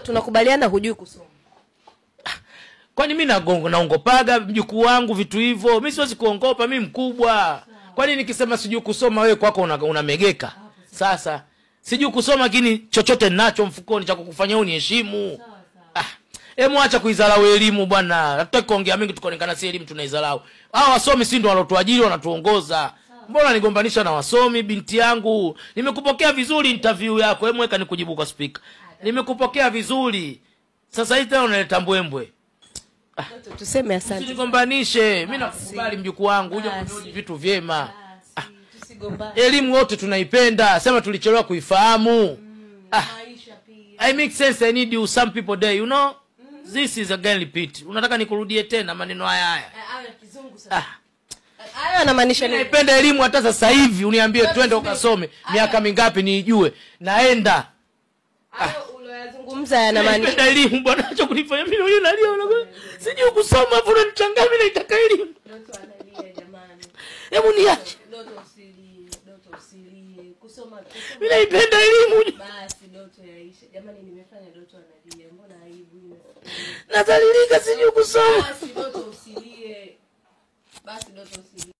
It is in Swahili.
Tunakubaliana hujui kusoma. Kwani mimi naongopaga mjukuu wangu vitu hivyo? Mimi siwezi kuongopa, mimi mkubwa. Kwani nikisema sijui kusoma wewe kwako unamegeka? Sasa sijui kusoma lakini chochote ninacho mfukoni cha kukufanya uniheshimu. Hemu acha kuizalau elimu bwana. Hatutaki kuongea mingi tukonekana si elimu tunaizalau. Hao wasomi si ndio walotuajiri wanatuongoza. Mbona nigombanisha na wasomi binti yangu? Nimekupokea vizuri interview yako. Hemu weka nikujibu kwa speaker. Nimekupokea vizuri. Sasa hivi tena unaleta mbwembwe. Tuseme asante. Usinigombanishe. Mimi nakukubali mjukuu wangu uje kunioji vitu vyema. Elimu wote tunaipenda. Sema tulichelewa kuifahamu. I make sense. I need you some people there, you know. This is again repeat. Unataka nikurudie tena maneno haya. Kizungu sasa. Hayo anamaanisha nini? Naipenda elimu hata sasa hivi uniambie twende ukasome. Miaka mingapi niijue. Naenda. Hayo uliyozungumza yanamaanisha naipenda elimu bwana, acha kunifanya mimi leo nalia wala. Sijui kusoma hapo unanichanganya, mimi naitaka elimu. Ndoto analia jamani. Hebu niache. Ndoto usilie. Kusoma. Mimi naipenda elimu. Basi ndoto yaisha. Jamani nimefanya ndoto analia. Mbona aibu? Nadhalilika sijui kusoma. Basi ndoto usilie.